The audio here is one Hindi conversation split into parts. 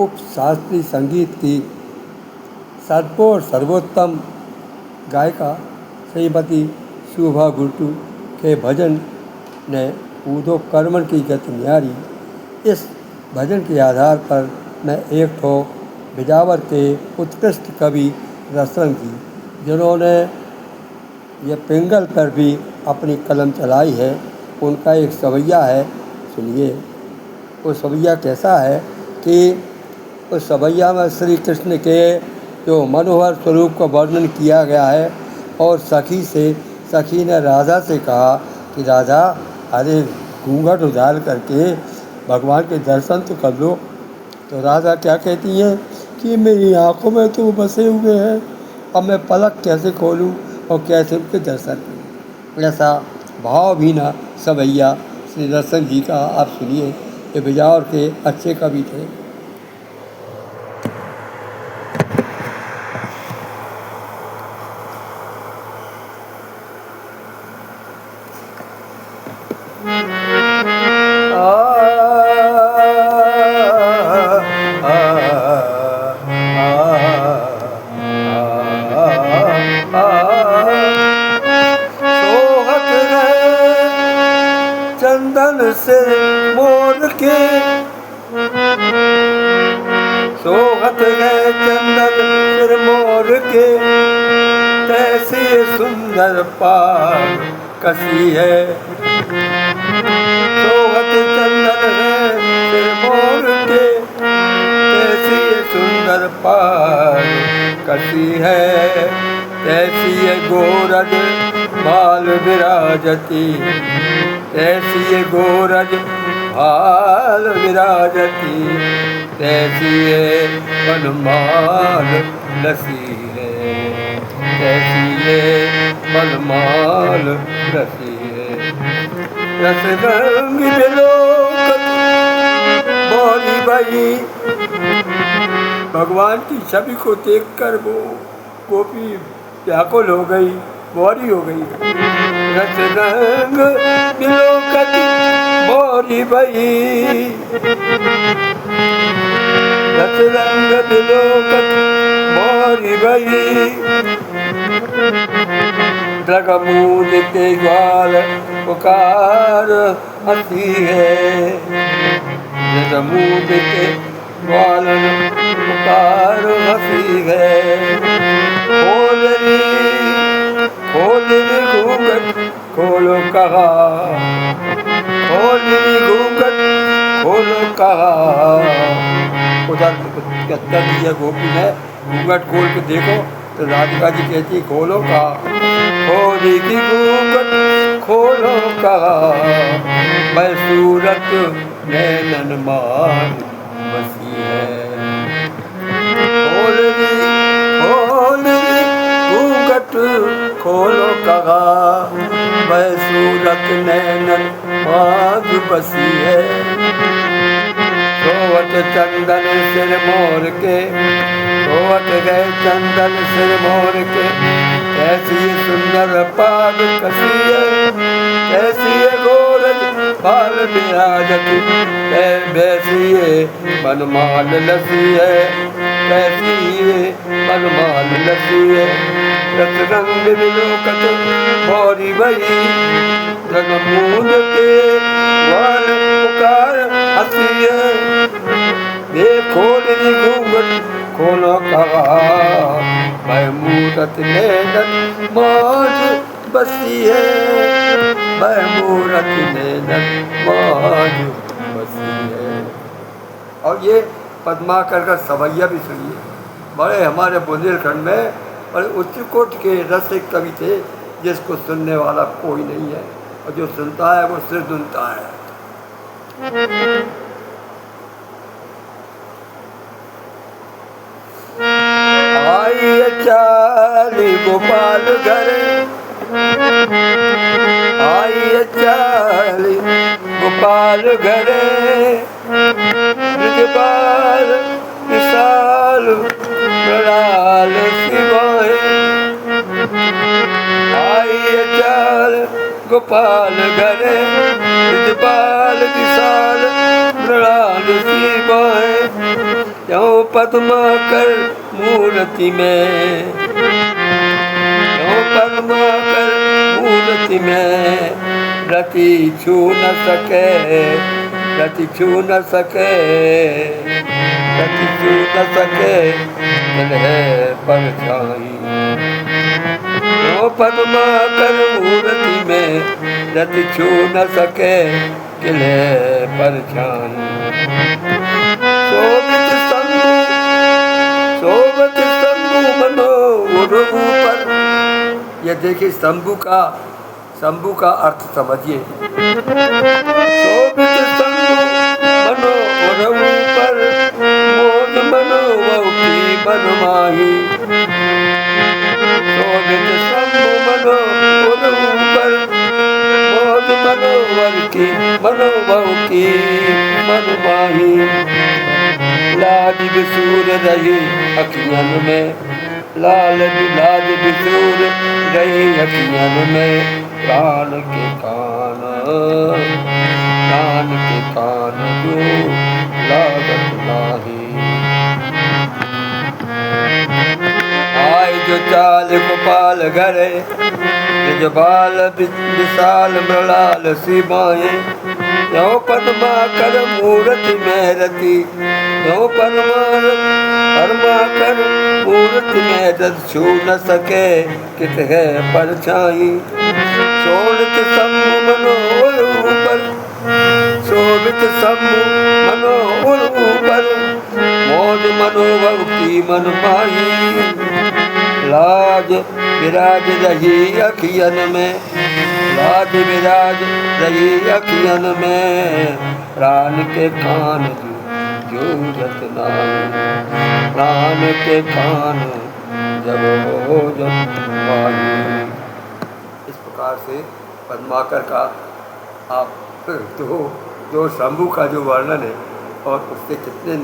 उपशास्त्रीय संगीत की सर्वोर सर्वोत्तम गायिका श्रीमती शोभा गुर्टू के भजन ने ऊदो कर्मन की गति न्यारी। इस भजन के आधार पर मैं एक ठो बिजावर के उत्कृष्ट कवि रसरंग जी, जिन्होंने ये पिंगल पर भी अपनी कलम चलाई है, उनका एक सवैया है, सुनिए। वो सवैया कैसा है कि उस सवैया में श्री कृष्ण के जो मनोहर स्वरूप का वर्णन किया गया है और सखी ने राधा से कहा कि राधा, अरे घूंघट उतार करके भगवान के दर्शन तो कर लो। तो राधा क्या कहती हैं कि मेरी आंखों में तो बसे हुए हैं, अब मैं पलक कैसे खोलूं और कैसे उनके दर्शन करूं। ऐसा भावभीना सवैया श्री रसन जी का आप सुनिए। ये बिजावर के अच्छे कवि थे। चंदन से मोर के सोहत है चंदन सिर मोर के, कैसी सुंदर पाग कसी है। सोहत चंदन है सिर मोर के, कैसी सुंदर पाग कसी है। कैसी गोरज बाल विराजती, कैसी गोरज भाल विराजती, कैसी बनमाल लसी है, कैसी बनमाल लसी है। रस रंग बिलोकत बोली बही, भगवान की छवि को देखकर वो गोपी व्याकुल हो गई, बोरी हो गई। रस रंग बिलोकत बोरी बही, रस रंग बिलोकत बोरी बही। जगमूद के ग्वाल पुकार हंसी है, जगमूद के ग्वाल पुकार हंसी है। खोलनी घूंघट खोलो कहा, खोलनी घूंघट खोलो कहा। उधर कहता दिया गोपी ने, घूंघट खोल के देखो तो राधिका जी कहती खोलो कहा, खोली की घूंघट खोलो कहा। मैं सूरत नैनन मान बसी है, खोलो कहा। मैं सूरत नैनन मांग बसी है। सोवत चंदन सिर मोर के, सोवत गए चंदन सिर मोर के, कैसी सुंदर पाग कसी है, कैसी गोरज बाल विराजती, कैसी बनमाल लसी है, कैसी बनमाल लसी है। रस रंग बिलोकत बोरी बही, जगमूद के ग्वाल पुकार हंसी है। खोलनी घूंघट खोलो कहा, मैं मूरत नैनन मौज बसी है, मैं मूरत नैनन मौज बसी है। और ये पद्माकर का सवैया भी सुनिए। बड़े हमारे बुंदेलखंड में बड़े उच्च कोट के रसिक कवि थे, जिसको सुनने वाला कोई नहीं है, और जो सुनता है वो सिर धुनता है। आई चाली गोपाल घर, आई चाली गोपाल घर, ब्रजबाल विशाल प्रणाल शिवाय। आई चाल गोपाल घर, ब्रजबाल विशाल प्रणाल शिवाय। पद्माकर मूर्ति में, यो पद्माकर मूर्ति में, रति छू न सके, रति छू न सके, रति छू न सके, दिल है परछाई। यो पद्माकर मूर्ति में, रति छू न सके, दिल है परछाई। शोभित शंभु, शोभित शंभु मनोहर ऊपर। ये देखिए शंभु का अर्थ समझिए। शोभित शंभु मनोहर ऊपर, मोद मनोहर की मनमाही। शोभित शंभु मनोहर ऊपर, मोद मनोहर की मनमाही। लाज बिसूर रही अखियन में, लाज बिसूर रही अखियन में, प्राण के कान जो लागत नाही। आय जो चाल गोपाल घरे, निज बाल विशाल मृणाल सीमाएं। यो पद्माकर मूर्ति में रति, यो पद्माकर मूर्ति में रति छू न सके, कित है परछाई। शोभित शंभु मनोहर ऊपर, शोभित शंभु मनोहर ऊपर, मोद मनोहर की मनमाही। लाज विराज रही अखियन में, लाज विराज रही अखियन में, प्राण के कान जो रतनाई। प्राण के कान जब हो जतनाई। इस प्रकार से पद्माकर का आप दो शंभु का जो वर्णन है, और उससे कितने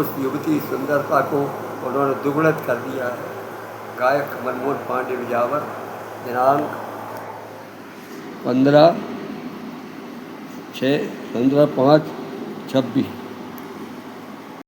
उस युवती सुंदरता को उन्होंने दुगुणित कर दिया है। गायक मनमोहन पांडे विजावर, दिनांक 15/5/26।